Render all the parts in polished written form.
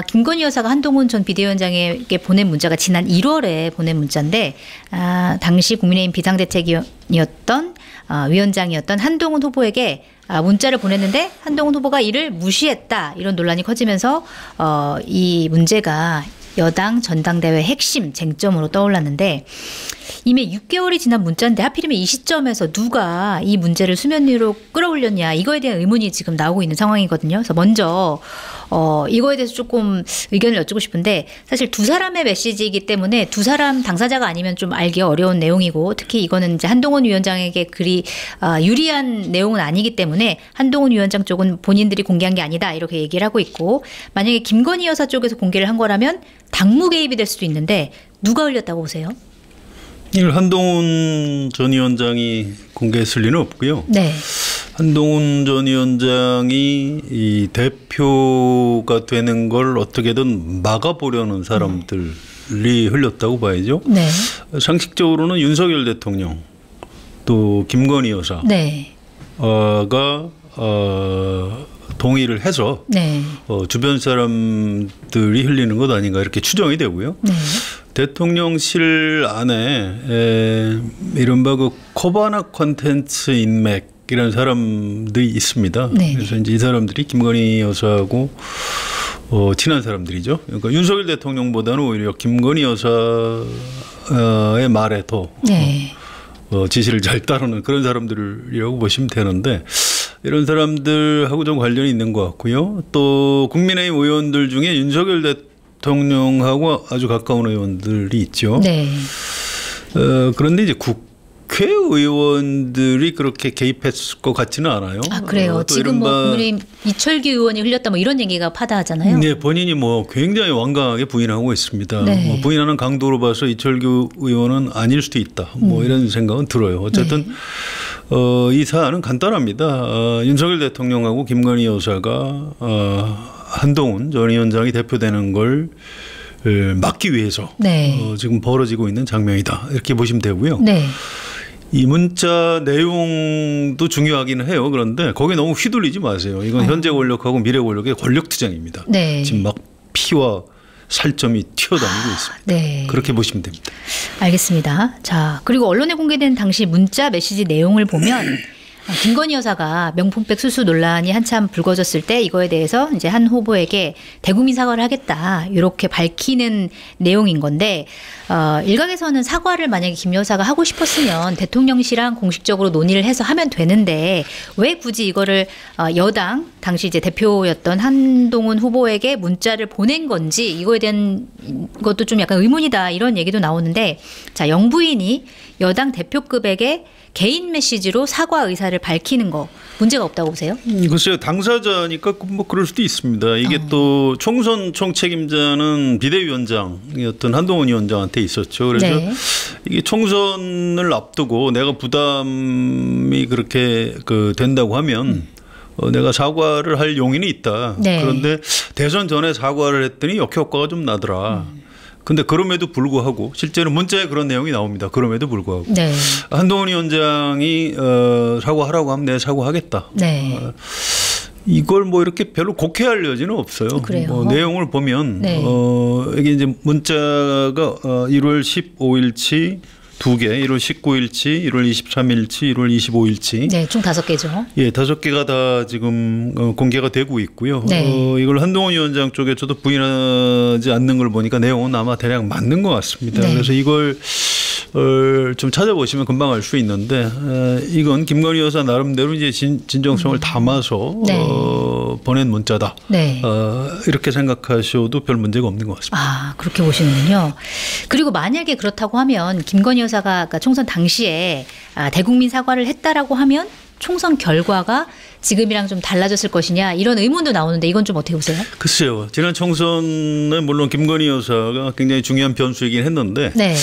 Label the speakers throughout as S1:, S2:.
S1: 김건희 여사가 한동훈 전 비대위원장에게 보낸 문자가 지난 1월에 보낸 문자인데 당시 국민의힘 비상대책위원장이었던 위원장이었던 한동훈 후보에게 문자를 보냈는데 한동훈 후보가 이를 무시했다. 이런 논란이 커지면서 이 문제가 여당 전당대회 핵심 쟁점으로 떠올랐는데 이미 6개월이 지난 문자인데 하필이면 이 시점에서 누가 이 문제를 수면 위로 끌어올렸냐 이거에 대한 의문이 지금 나오고 있는 상황이거든요. 그래서 먼저 이거에 대해서 조금 의견을 여쭙고 싶은데 사실 두 사람의 메시지이기 때문에 두 사람 당사자가 아니면 좀 알기 어려운 내용이고 특히 이거는 이제 한동훈 위원장에게 그리 유리한 내용은 아니기 때문에 한동훈 위원장 쪽은 본인들이 공개한 게 아니다 이렇게 얘기를 하고 있고 만약에 김건희 여사 쪽에서 공개를 한 거라면 당무 개입이 될 수도 있는데 누가 흘렸다고 보세요?
S2: 이걸 한동훈 전 위원장이 공개했을 리는 없고요.
S1: 네.
S2: 한동훈 전 위원장이 이 대표가 되는 걸 어떻게든 막아보려는 사람들이 흘렸다고 봐야죠.
S1: 네.
S2: 상식적으로는 윤석열 대통령 또 김건희 여사가
S1: 네.
S2: 동의를 해서
S1: 네.
S2: 주변 사람들이 흘리는 것 아닌가 이렇게 추정이 되고요.
S1: 네.
S2: 대통령실 안에 이른바 그 코바나 콘텐츠 인맥이라는 사람들이 있습니다.
S1: 네.
S2: 그래서 이제 이 사람들이 김건희 여사하고 친한 사람들이죠. 그러니까 윤석열 대통령보다는 오히려 김건희 여사의 말에 더
S1: 네.
S2: 지시를 잘 따르는 그런 사람들이라고 보시면 되는데 이런 사람들하고 좀 관련이 있는 것 같고요. 또 국민의힘 의원들 중에 윤석열 대통령하고 아주 가까운 의원들이 있죠.
S1: 네.
S2: 그런데 이제 국회의원들이 그렇게 개입했을 것 같지는 않아요.
S1: 아 그래요. 지금 뭐 국민의힘 이철규 의원이 흘렸다 뭐 이런 얘기가 파다하잖아요.
S2: 네, 본인이 뭐 굉장히 완강하게 부인하고 있습니다.
S1: 네.
S2: 뭐 부인하는 강도로 봐서 이철규 의원은 아닐 수도 있다. 뭐 이런 생각은 들어요. 어쨌든.
S1: 네.
S2: 이 사안은 간단합니다. 윤석열 대통령하고 김건희 여사가 한동훈 전 위원장이 대표되는 걸 막기 위해서
S1: 네.
S2: 지금 벌어지고 있는 장면이다. 이렇게 보시면 되고요.
S1: 네.
S2: 이 문자 내용도 중요하기는 해요. 그런데 거기에 너무 휘둘리지 마세요. 이건 현재 권력하고 미래 권력의 권력투쟁입니다.
S1: 네.
S2: 지금 막 피와 살점이 튀어다니고 있습니다.
S1: 네.
S2: 그렇게 보시면 됩니다.
S1: 알겠습니다. 자, 그리고 언론에 공개된 당시 문자 메시지 내용을 보면 김건희 여사가 명품백 수수 논란이 한참 불거졌을 때 이거에 대해서 이제 한 후보에게 대국민 사과를 하겠다 이렇게 밝히는 내용인 건데 일각에서는 사과를 만약에 김 여사가 하고 싶었으면 대통령실랑 공식적으로 논의를 해서 하면 되는데 왜 굳이 이거를 여당 당시 이제 대표였던 한동훈 후보에게 문자를 보낸 건지 이거에 대한 것도 좀 약간 의문이다 이런 얘기도 나오는데 자 영부인이 여당 대표급에게 개인 메시지로 사과 의사를 밝히는 거 문제가 없다고 보세요?
S2: 글쎄요. 당사자니까 뭐 그럴 수도 있습니다. 이게 또 총선 총책임자는 비대위원장이었던 한동훈 위원장한테 있었죠. 그래서
S1: 네.
S2: 이게 총선을 앞두고 내가 부담이 그렇게 된다고 하면 내가 사과를 할 용의는 있다.
S1: 네.
S2: 그런데 대선 전에 사과를 했더니 역효과가 좀 나더라. 근데 그럼에도 불구하고 실제로 문자에 그런 내용이 나옵니다. 그럼에도 불구하고
S1: 네.
S2: 한동훈 위원장이 사과하라고 하면 내가 사과하겠다.
S1: 네.
S2: 이걸 뭐 이렇게 별로 곡해할 여지는 없어요.
S1: 그래요. 네.
S2: 내용을 보면 이게 이제 문자가 1월 15일치 2개, 1월 19일치, 1월 23일치, 1월 25일치.
S1: 네, 총 5개죠.
S2: 예, 5개가 다 지금 공개가 되고 있고요.
S1: 네.
S2: 이걸 한동훈 위원장 쪽에서도 부인하지 않는 걸 보니까 내용은 아마 대략 맞는 것 같습니다.
S1: 네.
S2: 그래서 이걸 좀 찾아보시면 금방 알 수 있는데 이건 김건희 여사 나름대로 이제 진정성을 담아서
S1: 네.
S2: 보낸 문자다.
S1: 네.
S2: 이렇게 생각하셔도 별 문제가 없는 것 같습니다.
S1: 아, 그렇게 보시는군요. 그리고 만약에 그렇다고 하면 김건희 여사가 총선 당시에 대국민 사과를 했다라고 하면 총선 결과가 지금이랑 좀 달라졌을 것이냐 이런 의문도 나오는데 이건 좀 어떻게 보세요?
S2: 글쎄요. 지난 총선에 물론 김건희 여사가 굉장히 중요한 변수이긴 했는데
S1: 네.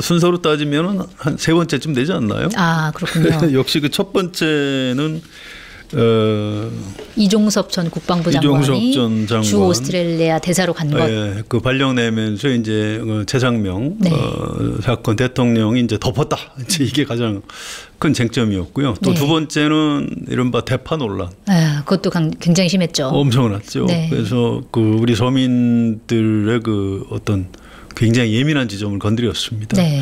S2: 순서로 따지면 한 3번째쯤 되지 않나요?
S1: 아, 그렇군요.
S2: 역시 그 첫 번째는
S1: 이종섭 전 국방부 장관이
S2: 전 장관.
S1: 주 오스트레일리아 대사로 간 것.
S2: 예, 그 발령 내면서 이제 최상명
S1: 네.
S2: 사건 대통령이 이제 덮었다. 이제 이게 가장 큰 쟁점이었고요. 또
S1: 네.
S2: 두 번째는 이른바 대파 논란.
S1: 그것도 굉장히 심했죠.
S2: 엄청났죠.
S1: 네.
S2: 그래서 그 우리 서민들의 그 어떤 굉장히 예민한 지점을 건드렸습니다.
S1: 네.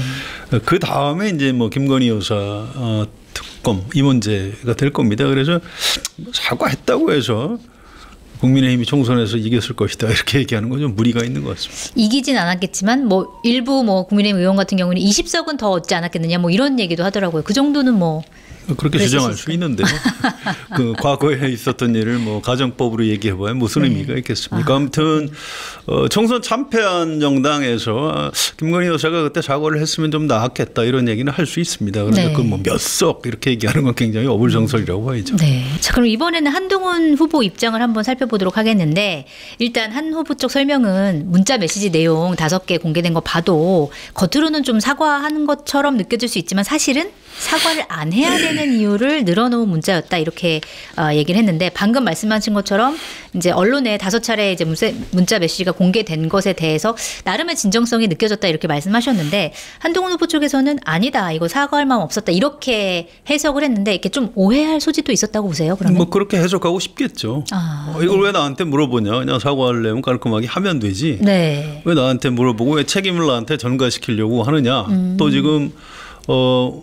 S2: 그 다음에 이제 뭐 김건희 여사 특검 이 문제가 될 겁니다. 그래서 사과했다고 해서 국민의힘이 총선에서 이겼을 것이다 이렇게 얘기하는 건 좀 무리가 있는 것 같습니다.
S1: 이기진 않았겠지만 뭐 일부 뭐 국민의힘 의원 같은 경우는 20석은 더 얻지 않았겠느냐 뭐 이런 얘기도 하더라고요. 그 정도는 뭐
S2: 그렇게 주장할 수 있는데요. 그 과거에 있었던 일을 뭐 가정법으로 얘기해봐야 무슨 의미가 있겠습니까? 아무튼 총선 참패한 정당에서 김건희 여사가 그때 사과를 했으면 좀 나았겠다 이런 얘기는 할 수 있습니다. 그런데
S1: 네.
S2: 그 뭐 몇 석 이렇게 얘기하는 건 굉장히 어불성설이라고 봐야죠.
S1: 네. 자, 그럼 이번에는 한동훈 후보 입장을 한번 살펴보도록 하겠는데 일단 한 후보 쪽 설명은 문자 메시지 내용 5개 공개된 거 봐도 겉으로는 좀 사과하는 것처럼 느껴질 수 있지만 사실은 사과를 안 해야 되는 이유를 늘어놓은 문자였다 이렇게 얘기를 했는데 방금 말씀하신 것처럼 이제 언론에 5차례 이제 문자 메시지가 공개된 것에 대해서 나름의 진정성이 느껴졌다 이렇게 말씀하셨는데 한동훈 후보 쪽에서는 아니다 이거 사과할 마음 없었다 이렇게 해석을 했는데 이렇게 좀 오해할 소지도 있었다고 보세요. 그러면
S2: 뭐 그렇게 해석하고 싶겠죠. 이걸 왜 나한테 물어보냐? 그냥 사과하려면 깔끔하게 하면 되지.
S1: 네.
S2: 왜 나한테 물어보고 왜 책임을 나한테 전가시키려고 하느냐? 또 지금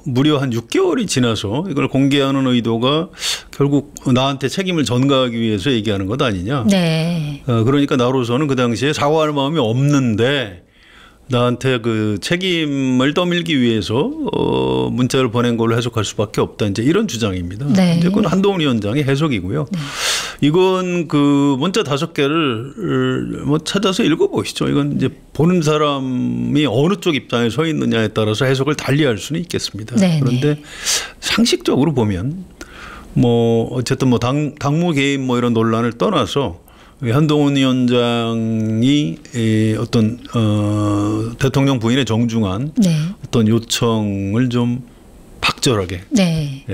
S2: 무려 한 6개월이 지나서 이걸 공개하는 의도가 결국 나한테 책임을 전가하기 위해서 얘기하는 것 아니냐.
S1: 네.
S2: 그러니까 나로서는 그 당시에 사과할 마음이 없는데 나한테 그 책임을 떠밀기 위해서 문자를 보낸 걸로 해석할 수밖에 없다. 이제 이런 주장입니다.
S1: 네.
S2: 이제 그건 한동훈 위원장의 해석이고요.
S1: 네.
S2: 이건 그 문자 5개를 뭐 찾아서 읽어보시죠. 이건 이제 보는 사람이 어느 쪽 입장에 서 있느냐에 따라서 해석을 달리할 수는 있겠습니다.
S1: 네,
S2: 그런데
S1: 네.
S2: 상식적으로 보면 뭐 어쨌든 뭐 당무 개입 뭐 이런 논란을 떠나서 한동훈 위원장이 어떤 대통령 부인의 정중한
S1: 네.
S2: 어떤 요청을 좀 박절하게
S1: 네.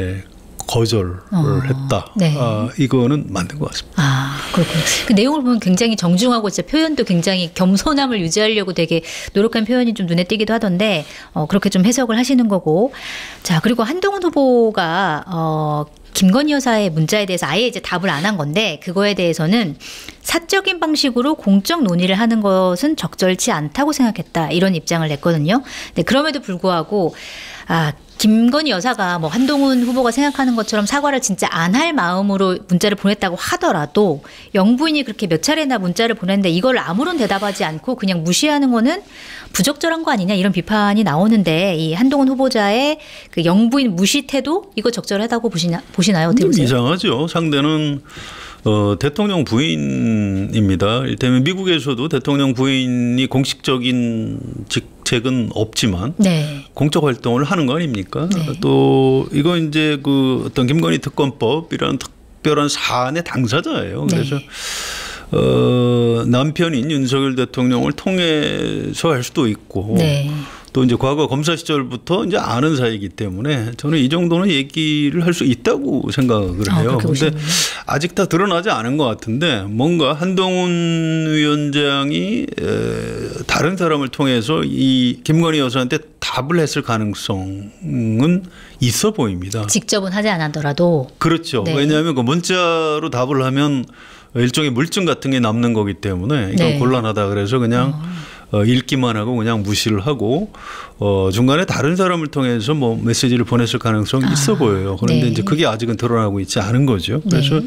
S2: 거절을 했다.
S1: 네.
S2: 이거는 맞는 것 같습니다.
S1: 그렇군요. 그 내용을 보면 굉장히 정중하고 진짜 표현도 굉장히 겸손함을 유지하려고 되게 노력한 표현이 좀 눈에 띄기도 하던데 그렇게 좀 해석을 하시는 거고. 자, 그리고 한동훈 후보가 김건희 여사의 문자에 대해서 아예 이제 답을 안 한 건데 그거에 대해서는 사적인 방식으로 공적 논의를 하는 것은 적절치 않다고 생각했다 이런 입장을 냈거든요. 근데 그럼에도 불구하고 김건희 여사가 뭐 한동훈 후보가 생각하는 것처럼 사과를 진짜 안 할 마음으로 문자를 보냈다고 하더라도 영부인이 그렇게 몇 차례나 문자를 보냈는데 이걸 아무런 대답하지 않고 그냥 무시하는 거는 부적절한 거 아니냐 이런 비판이 나오는데 이 한동훈 후보자의 그 영부인 무시 태도 이거 적절하다고 보시나요? 어떻게 보세요?
S2: 이상하죠. 상대는 대통령 부인입니다. 이를테면 미국에서도 대통령 부인이 공식적인 직책은 없지만
S1: 네.
S2: 공적 활동을 하는 거 아닙니까?
S1: 네.
S2: 또 이거 이제 그 어떤 김건희 특검법이라는 특별한 사안의 당사자예요. 그래서 남편인 윤석열 대통령을 통해서 할 수도 있고
S1: 네.
S2: 또 이제 과거 검사 시절부터 이제 아는 사이이기 때문에 저는 이 정도는 얘기를 할 수 있다고 생각을 해요. 그런데 아직 다 드러나지 않은 것 같은데 뭔가 한동훈 위원장이 다른 사람을 통해서 이 김건희 여사한테 답을 했을 가능성은 있어 보입니다.
S1: 직접은 하지 않았더라도.
S2: 그렇죠.
S1: 네.
S2: 왜냐하면 그 문자로 답을 하면 일종의 물증 같은 게 남는 거기 때문에 이건
S1: 네.
S2: 곤란하다 그래서 그냥 읽기만 하고 그냥 무시를 하고 중간에 다른 사람을 통해서 뭐 메시지를 보냈을 가능성이 있어 보여요. 그런데
S1: 네.
S2: 이제 그게 아직은 드러나고 있지 않은 거죠. 그래서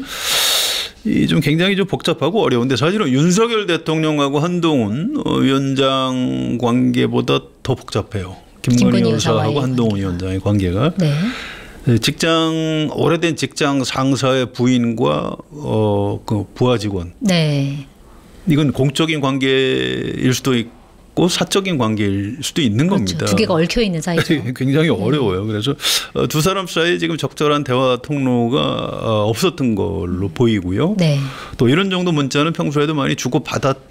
S2: 이 좀 굉장히 좀 복잡하고 어려운데 사실은 윤석열 대통령하고 한동훈 위원장 관계보다 더 복잡해요. 김건희 여사하고 한동훈 위원장의 관계가.
S1: 네.
S2: 오래된 직장 상사의 부인과 그 부하 직원.
S1: 네.
S2: 이건 공적인 관계일 수도 있고 사적인 관계일 수도 있는
S1: 그렇죠.
S2: 겁니다.
S1: 두 개가 얽혀 있는 사이죠.
S2: 굉장히 어려워요. 그래서 두 사람 사이에 지금 적절한 대화 통로가 없었던 걸로 보이고요.
S1: 네.
S2: 또 이런 정도 문자는 평소에도 많이 주고 받았던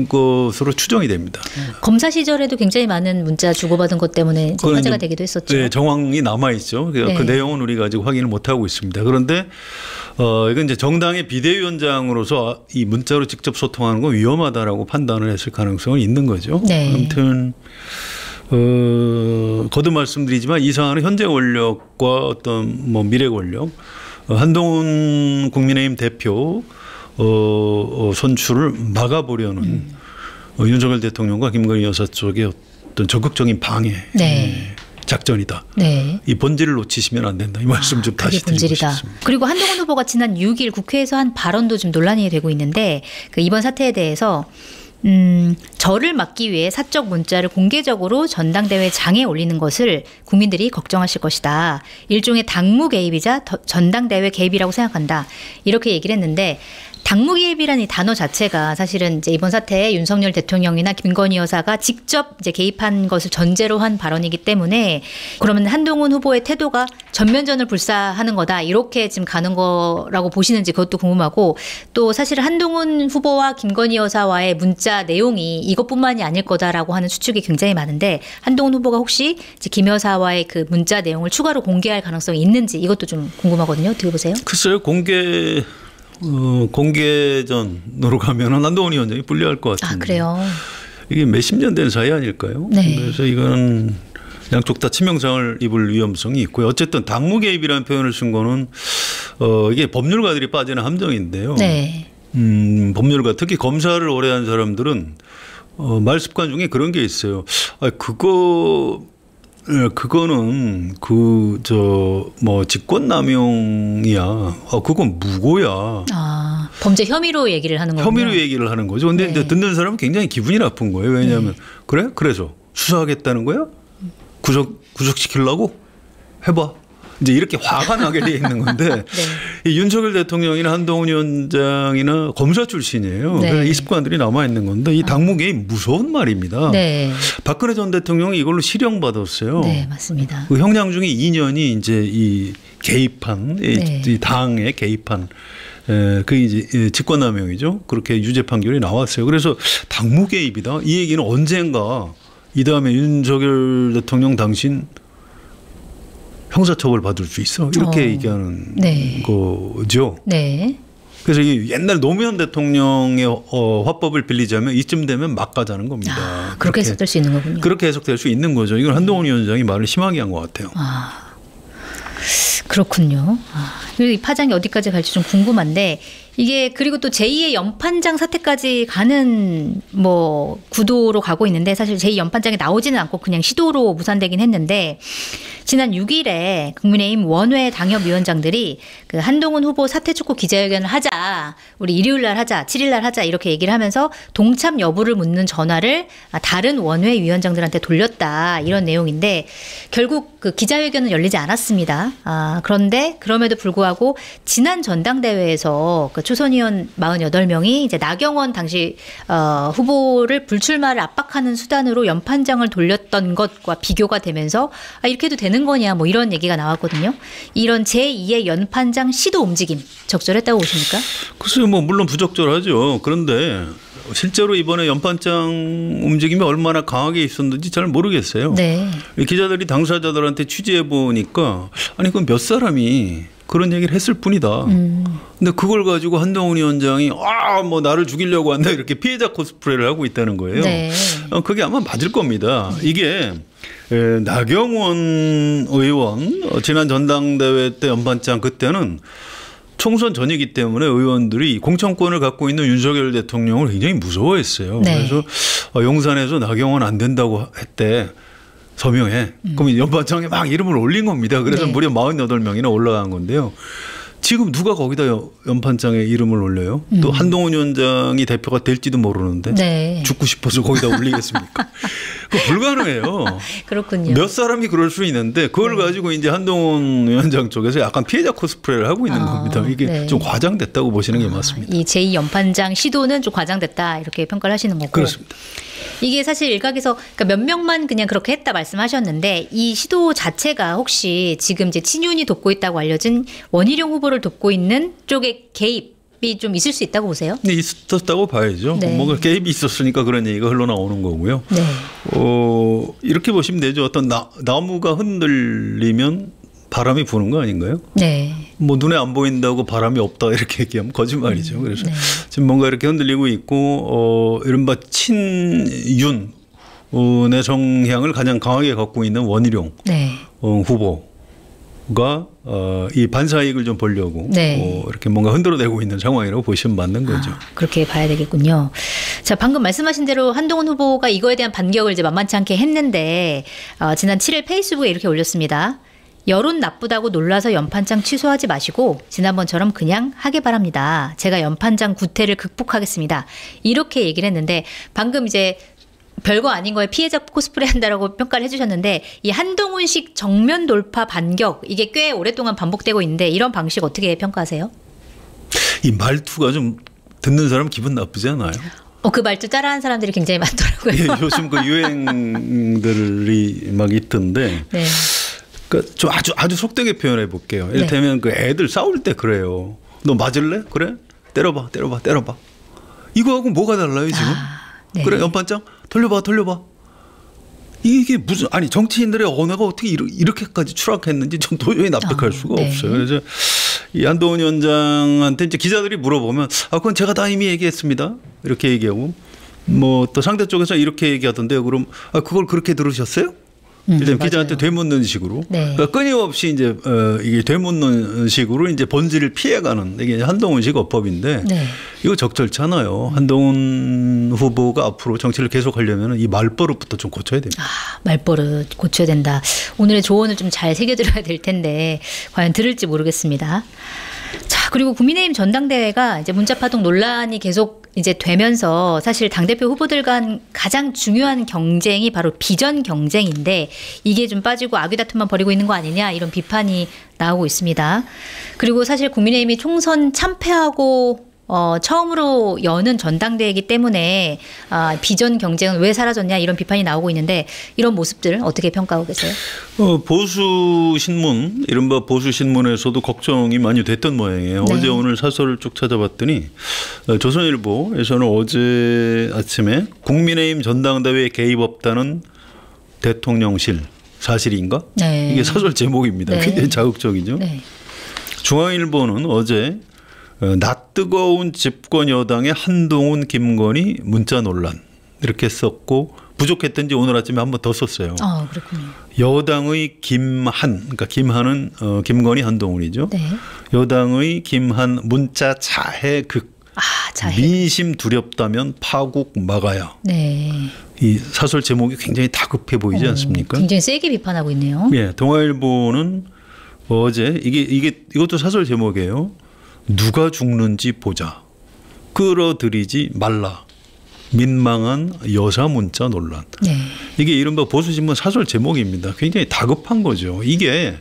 S2: 것으로 추정이 됩니다.
S1: 검사 시절에도 굉장히 많은 문자 주고받은 것 때문에 이제 화제가 되기도 했었죠.
S2: 네, 정황이 남아 있죠. 그 내용은 우리가 아직 확인을 못 하고 있습니다. 그런데 이건 이제 정당의 비대위원장으로서 이 문자로 직접 소통하는 건 위험하다라고 판단을 했을 가능성은 있는 거죠.
S1: 네.
S2: 아무튼 거듭 말씀드리지만 이 사안은 현재 권력과 어떤 뭐 미래 권력, 한동훈 국민의힘 대표 선출을 막아보려는 윤석열 대통령과 김건희 여사 쪽의 어떤 적극적인 방해 작전이다. 네. 이 본질을 놓치시면 안 된다. 이 말씀 좀 다시 드리고 싶습니다.
S1: 그리고 한동훈 후보가 지난 6일 국회에서 한 발언도 좀 논란이 되고 있는데 그 이번 사태에 대해서 저를 막기 위해 사적 문자를 공개적으로 전당대회 장에 올리는 것을 국민들이 걱정하실 것이다. 일종의 당무 개입이자 전당대회 개입이라고 생각한다. 이렇게 얘기를 했는데 당무 개입이라는 이 단어 자체가 사실은 이제 이번 사태에 윤석열 대통령이나 김건희 여사가 직접 이제 개입한 것을 전제로 한 발언이기 때문에 그러면 한동훈 후보의 태도가 전면전을 불사하는 거다 이렇게 지금 가는 거라고 보시는지 그것도 궁금하고 또 사실 한동훈 후보와 김건희 여사와의 문자 내용이 이것뿐만이 아닐 거다라고 하는 추측이 굉장히 많은데 한동훈 후보가 혹시 김 여사와의 그 문자 내용을 추가로 공개할 가능성이 있는지 이것도 좀 궁금하거든요. 어떻게 보세요?
S2: 글쎄요. 공개전으로 가면은 한동훈 위원장이 불리할 것 같은데.
S1: 아, 그래요?
S2: 이게 몇십 년 된 사이 아닐까요?
S1: 네.
S2: 그래서 이건 양쪽 다 치명상을 입을 위험성이 있고요. 어쨌든 당무 개입이라는 표현을 쓴 거는 이게 법률가들이 빠지는 함정인데요. 네. 법률가 특히 검사를 오래 한 사람들은 말 습관 중에 그런 게 있어요. 그거는 뭐 직권남용이야. 그건 무고야. 아,
S1: 범죄 혐의로 얘기를 하는 거군요.
S2: 혐의로 얘기를 하는 거죠. 근데 이제 듣는 사람은 굉장히 기분이 나쁜 거예요. 왜냐하면 그래? 그래서 수사하겠다는 거야? 구속시키려고? 해봐. 이제 이렇게 화가 나게 돼 있는 건데 이 윤석열 대통령이나 한동훈 위원장이나 검사 출신이에요. 그래서 이 습관들이 남아 있는 건데 이 당무개입 무서운 말입니다. 박근혜 전 대통령이 이걸로 실형받았어요.
S1: 네, 맞습니다.
S2: 그 형량 중에 2년이 이제 이 개입한 이 당에 개입한 그게 이제 직권남용이죠. 그렇게 유죄 판결이 나왔어요. 그래서 당무개입이다. 이 얘기는 언젠가 이 다음에 윤석열 대통령 당신 형사처벌 받을 수 있어 이렇게 얘기하는 거죠. 네. 그래서 이 옛날 노무현 대통령의 화법을 빌리자면 이쯤 되면 막 가자는 겁니다.
S1: 아, 그렇게 해석될 수 있는 거군요.
S2: 그렇게 해석될 수 있는 거죠. 이건 한동훈 위원장이 말을 심하게 한 것 같아요.
S1: 아, 그렇군요. 그리고 이 파장이 어디까지 갈지 좀 궁금한데 이게 그리고 또 제2의 연판장 사태까지 가는 뭐 구도로 가고 있는데 사실 제2 연판장이 나오지는 않고 그냥 시도로 무산되긴 했는데 지난 6일에 국민의힘 원외 당협위원장들이 그 한동훈 후보 사퇴 촉구 기자회견을 하자, 우리 일요일 날 하자, 7일 날 하자 이렇게 얘기를 하면서 동참 여부를 묻는 전화를 다른 원외 위원장들한테 돌렸다 이런 내용인데 결국 그 기자회견은 열리지 않았습니다. 그런데 그럼에도 불구하고 지난 전당대회에서 그 초선의원 48명이 이제 나경원 당시 후보를 불출마를 압박하는 수단으로 연판장을 돌렸던 것과 비교가 되면서 이렇게 해도 되는 거냐 뭐 이런 얘기가 나왔거든요. 이런 제2의 연판장 시도 움직임 적절했다고 보십니까?
S2: 글쎄요, 뭐 물론 부적절하죠. 그런데 실제로 이번에 연판장 움직임이 얼마나 강하게 있었는지 잘 모르겠어요. 네. 기자들이 당사자들한테 취재해 보니까 아니 그건 몇 사람이 그런 얘기를 했을 뿐이다. 근데 그걸 가지고 한동훈 위원장이 뭐 나를 죽이려고 한다 이렇게 피해자 코스프레를 하고 있다는 거예요. 네. 그게 아마 맞을 겁니다. 이게 나경원 의원 지난 전당대회 때 연판장 그때는 총선 전이기 때문에 의원들이 공천권을 갖고 있는 윤석열 대통령을 굉장히 무서워했어요. 네. 그래서 용산에서 나경원 안 된다고 했대. 서명해. 그럼 연판장에 막 이름을 올린 겁니다. 그래서 무려 48명이나 올라간 건데요. 지금 누가 거기다 연판장에 이름을 올려요? 또 한동훈 위원장이 대표가 될지도 모르는데 죽고 싶어서 거기다 올리겠습니까? 그거 불가능해요.
S1: 그렇군요.
S2: 몇 사람이 그럴 수 있는데 그걸 가지고 이제 한동훈 위원장 쪽에서 약간 피해자 코스프레를 하고 있는 겁니다. 이게 좀 과장됐다고 보시는 게 맞습니다.
S1: 이 제2연판장 시도는 좀 과장됐다 이렇게 평가를 하시는 거고.
S2: 그렇습니다.
S1: 이게 사실 일각에서 그러니까 몇 명만 그냥 그렇게 했다 말씀하셨는데 이 시도 자체가 혹시 지금 이제 친윤이 돕고 있다고 알려진 원희룡 후보를 돕고 있는 쪽의 개입 개입이 좀 있을 수 있다고 보세요?
S2: 네, 있었다고 봐야죠.
S1: 네.
S2: 뭔가 개입이 있었으니까 그런 얘기가 흘러나오는 거고요.
S1: 네.
S2: 이렇게 보시면 되죠. 어떤 나무가 흔들리면 바람이 부는 거 아닌가요?
S1: 네.
S2: 뭐 눈에 안 보인다고 바람이 없다 이렇게 얘기하면 거짓말이죠. 그래서
S1: 네.
S2: 지금 뭔가 이렇게 흔들리고 있고 이른바 친윤의 성향을 가장 강하게 갖고 있는 원희룡
S1: 네.
S2: 후보가 이 반사이익을 좀 보려고
S1: 네.
S2: 이렇게 뭔가 흔들어대고 있는 상황이라고 보시면 맞는 거죠.
S1: 그렇게 봐야 되겠군요. 자, 방금 말씀하신 대로 한동훈 후보가 이거에 대한 반격을 이제 만만치 않게 했는데 지난 7일 페이스북에 이렇게 올렸습니다. 여론 나쁘다고 놀라서 연판장 취소하지 마시고 지난번처럼 그냥 하게 바랍니다. 제가 연판장 구태를 극복하겠습니다. 이렇게 얘기를 했는데 방금 이제 별거 아닌 거에 피해자 코스프레 한다라고 평가를 해주셨는데 이 한동훈식 정면 돌파 반격 이게 꽤 오랫동안 반복되고 있는데 이런 방식 어떻게 평가하세요?
S2: 이 말투가 좀 듣는 사람 기분 나쁘지 않아요?
S1: 그 말투 따라하는 사람들이 굉장히 많더라고요.
S2: 예, 요즘 그 유행들이 막 있던데.
S1: 네.
S2: 그러니까 좀 아주 속되게 표현해 볼게요. 이를테면 그 애들 싸울 때 그래요. 너 맞을래? 그래? 때려봐. 이거하고 뭐가 달라요 지금?
S1: 네.
S2: 그래 연판장 돌려봐. 이게 무슨 아니 정치인들의 언어가 어떻게 이렇게까지 추락했는지 좀 도저히 납득할 수가
S1: 네.
S2: 없어요. 그래서 이 한동훈 위원장한테 이제 기자들이 물어보면 그건 제가 다 이미 얘기했습니다. 이렇게 얘기하고 뭐 또 상대 쪽에서 이렇게 얘기하던데요. 그럼 그걸 그렇게 들으셨어요? 일단 기자한테 되묻는 식으로
S1: 네.
S2: 그러니까 끊임없이 이제 이게 되묻는 식으로 이제 본질을 피해가는 이게 한동훈식 어법인데
S1: 네.
S2: 이거 적절치 않아요. 한동훈 후보가 앞으로 정치를 계속하려면 이 말버릇부터 좀 고쳐야 됩니다.
S1: 말버릇 고쳐야 된다. 오늘의 조언을 좀 잘 새겨들어야 될 텐데 과연 들을지 모르겠습니다. 자, 그리고 국민의힘 전당대회가 이제 문자파동 논란이 계속 이제 되면서 사실 당대표 후보들 간 가장 중요한 경쟁이 바로 비전 경쟁인데 이게 좀 빠지고 아귀다툼만 벌이고 있는 거 아니냐 이런 비판이 나오고 있습니다. 그리고 사실 국민의힘이 총선 참패하고 처음으로 여는 전당대회이기 때문에 비전 경쟁은 왜 사라졌냐 이런 비판이 나오고 있는데 이런 모습들 어떻게 평가하고 계세요?
S2: 보수 신문 이른바 보수 신문에서도 걱정이 많이 됐던 모양이에요.
S1: 네.
S2: 어제 오늘 사설을 쭉 찾아봤더니 조선일보에서는 어제 아침에 국민의힘 전당대회에 개입 없다는 대통령실 사실인가?
S1: 네.
S2: 이게 사설 제목입니다.
S1: 네.
S2: 굉장히 자극적이죠.
S1: 네.
S2: 중앙일보는 어제 낯뜨거운 집권 여당의 한동훈, 김건희 문자 논란 이렇게 썼고 부족했던지 오늘 아침에 한 번 더 썼어요.
S1: 그렇군요.
S2: 여당의 김한, 그러니까 김한은 김건희, 한동훈이죠.
S1: 네.
S2: 여당의 김한 문자 자해 극.
S1: 자해.
S2: 민심 두렵다면 파국 막아야.
S1: 네.
S2: 이 사설 제목이 굉장히 다급해 보이지 않습니까?
S1: 굉장히 세게 비판하고 있네요.
S2: 예, 동아일보는 어제 이것도 사설 제목이에요. 누가 죽는지 보자. 끌어들이지 말라. 민망한 여사 문자 논란.
S1: 네.
S2: 이게 이른바 보수신문 사설 제목입니다. 굉장히 다급한 거죠. 이게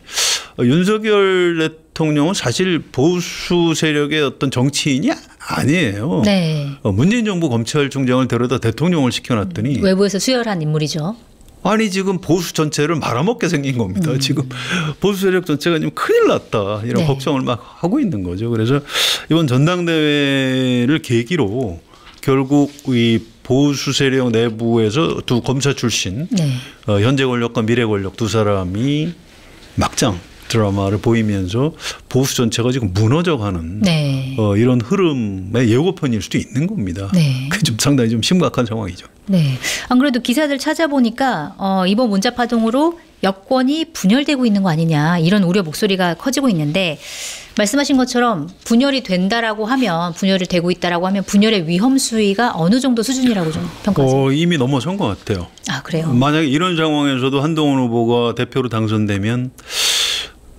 S2: 윤석열 대통령은 사실 보수 세력의 어떤 정치인이 아니에요.
S1: 네.
S2: 문재인 정부 검찰총장을 데려다 대통령을 시켜놨더니
S1: 외부에서 수혈한 인물이죠.
S2: 아니 지금 보수 전체를 말아먹게 생긴 겁니다. 지금 보수 세력 전체가 지금 큰일 났다 이런
S1: 네.
S2: 걱정을 막 하고 있는 거죠. 그래서 이번 전당대회를 계기로 결국 이 보수 세력 내부에서 두 검사 출신
S1: 네.
S2: 현재 권력과 미래 권력 두 사람이 막장 드라마를 보이면서 보수 전체가 지금 무너져가는
S1: 네.
S2: 이런 흐름의 예고편일 수도 있는 겁니다.
S1: 네.
S2: 그게 좀 상당히 좀 심각한 상황이죠.
S1: 네. 안 그래도 기사들 찾아보니까 이번 문자 파동으로 여권이 분열되고 있는 거 아니냐 이런 우려 목소리가 커지고 있는데 말씀하신 것처럼 분열이 된다라고 하면 분열이 되고 있다라고 하면 분열의 위험 수위가 어느 정도 수준이라고 좀 평가하세요?
S2: 이미 넘어선 것 같아요.
S1: 그래요?
S2: 만약에 이런 상황에서도 한동훈 후보가 대표로 당선되면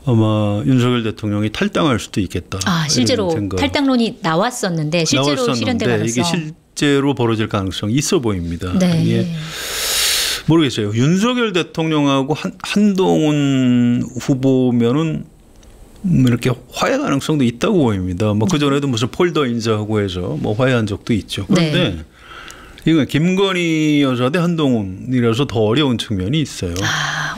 S2: 아마 윤석열 대통령이 탈당할 수도 있겠다.
S1: 실제로 탈당론이 나왔었는데 실제로 실현될 가능성.
S2: 이게 실제로 벌어질 가능성이 있어 보입니다.
S1: 네.
S2: 이게 모르겠어요. 윤석열 대통령하고 한동훈 후보면은 이렇게 화해 가능성도 있다고 보입니다. 뭐 그 전에도 무슨 폴더 인사하고 해서 뭐 화해한 적도 있죠. 그런데
S1: 네.
S2: 이건 김건희 여사 대 한동훈이라서 더 어려운 측면이 있어요.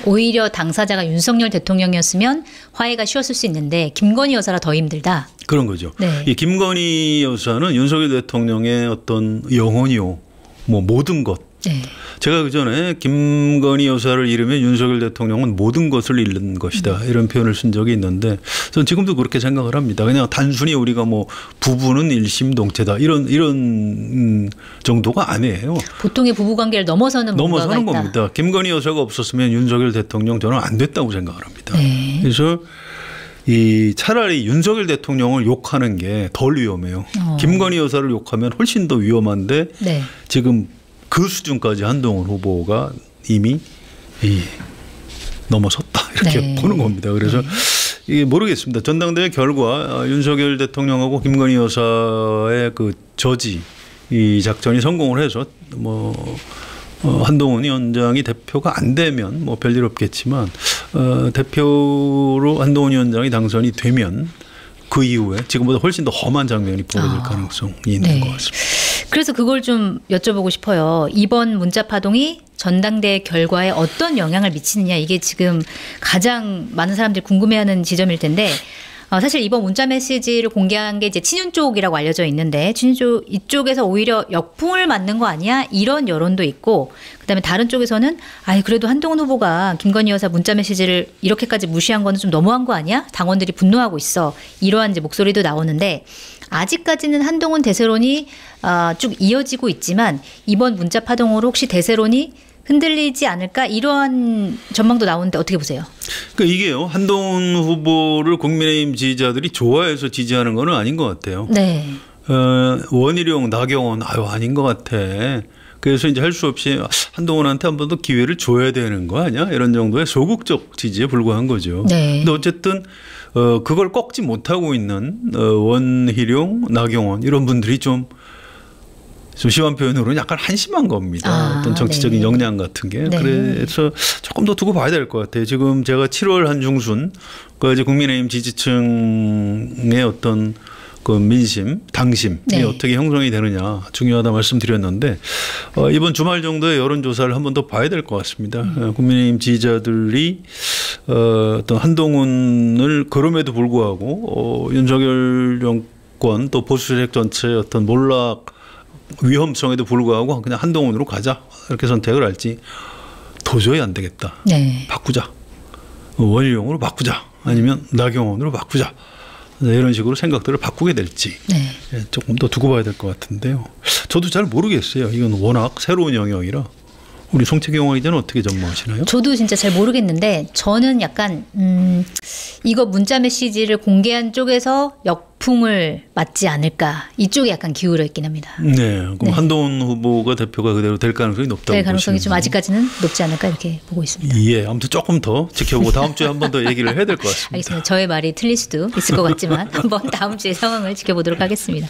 S1: 오히려 당사자가 윤석열 대통령이었으면 화해가 쉬웠을 수 있는데 김건희 여사라 더 힘들다.
S2: 그런 거죠.
S1: 네.
S2: 이 김건희 여사는 윤석열 대통령의 어떤 영혼이요, 뭐 모든 것.
S1: 네.
S2: 제가 그 전에 김건희 여사를 잃으면 윤석열 대통령은 모든 것을 잃는 것이다, 이런 표현을 쓴 적이 있는데 저는 지금도 그렇게 생각을 합니다. 그냥 단순히 우리가 뭐 부부는 일심동체다 이런 정도가 아니에요.
S1: 보통의 부부관계를 넘어서는
S2: 겁니다. 김건희 여사가 없었으면 윤석열 대통령 저는 안 됐다고 생각을 합니다.
S1: 네.
S2: 그래서 이 차라리 윤석열 대통령을 욕하는 게 덜 위험해요. 김건희 여사를 욕하면 훨씬 더 위험한데
S1: 네.
S2: 지금 그 수준까지 한동훈 후보가 이미 넘어섰다, 이렇게
S1: 네.
S2: 보는 겁니다. 그래서 이게 모르겠습니다. 전당대회 결과 윤석열 대통령하고 김건희 여사의 그 저지 이 작전이 성공을 해서 뭐 한동훈 위원장이 대표가 안 되면 뭐 별일 없겠지만 대표로 한동훈 위원장이 당선이 되면 그 이후에 지금보다 훨씬 더 험한 장면이 벌어질 가능성이 있는
S1: 네.
S2: 것 같습니다.
S1: 그래서 그걸 좀 여쭤보고 싶어요. 이번 문자 파동이 전당대회 결과에 어떤 영향을 미치느냐, 이게 지금 가장 많은 사람들이 궁금해하는 지점일 텐데 사실 이번 문자 메시지를 공개한 게 이제 친윤 쪽이라고 알려져 있는데 친윤 쪽 이쪽에서 오히려 역풍을 맞는 거 아니야, 이런 여론도 있고, 그다음에 다른 쪽에서는 그래도 한동훈 후보가 김건희 여사 문자 메시지를 이렇게까지 무시한 거는 좀 너무한 거 아니야? 당원들이 분노하고 있어. 이러한 이제 목소리도 나오는데 아직까지는 한동훈 대세론이 쭉 이어지고 있지만 이번 문자 파동으로 혹시 대세론이 흔들리지 않을까, 이러한 전망도 나오는데 어떻게 보세요?
S2: 그러니까 이게요, 한동훈 후보를 국민의힘 지지자들이 좋아해서 지지하는 건 아닌 것 같아요.
S1: 네.
S2: 원희룡, 나경원 아닌 것 같아. 그래서 이제 할 수 없이 한동훈한테 한 번 더 기회를 줘야 되는 거 아니야? 이런 정도의 소극적 지지에 불과한 거죠.
S1: 네.
S2: 근데 어쨌든 그걸 꺾지 못하고 있는 원희룡, 나경원 이런 분들이 좀 심한 표현으로는 약간 한심한 겁니다. 어떤 정치적인
S1: 네.
S2: 역량 같은 게.
S1: 네.
S2: 그래서 조금 더 두고 봐야 될 것 같아요. 지금 제가 7월 한중순까지 국민의힘 지지층의 어떤 그 민심, 당심이
S1: 네.
S2: 어떻게 형성이 되느냐 중요하다 말씀드렸는데 이번 주말 정도의 여론조사를 한 번 더 봐야 될 것 같습니다. 국민의힘 지지자들이 어떤 한동훈을 그럼에도 불구하고 윤석열 정권 또 보수 세력 전체의 어떤 몰락 위험성에도 불구하고 그냥 한동훈으로 가자, 이렇게 선택을 할지, 도저히 안 되겠다,
S1: 네.
S2: 바꾸자, 원희룡으로 바꾸자, 아니면 나경원으로 바꾸자, 이런 식으로 생각들을 바꾸게 될지
S1: 네.
S2: 조금 더 두고 봐야 될 것 같은데요. 저도 잘 모르겠어요. 이건 워낙 새로운 영역이라. 우리 송채경 기자는 어떻게 전망하시나요?
S1: 저도 진짜 잘 모르겠는데 저는 약간 이거 문자 메시지를 공개한 쪽에서 역풍을 맞지 않을까, 이쪽에 약간 기울어 있긴 합니다.
S2: 네, 그럼
S1: 네.
S2: 한동훈 후보가 대표가 그대로 될 가능성이 높다고
S1: 될 가능성이 좀
S2: 보시는군요.
S1: 아직까지는 높지 않을까, 이렇게 보고 있습니다.
S2: 예, 아무튼 조금 더 지켜보고 다음 주에 한 번 더 얘기를 해야 될 것 같습니다.
S1: 알겠습니다. 저의 말이 틀릴 수도 있을 것 같지만 한번 다음 주의 상황을 지켜보도록 하겠습니다.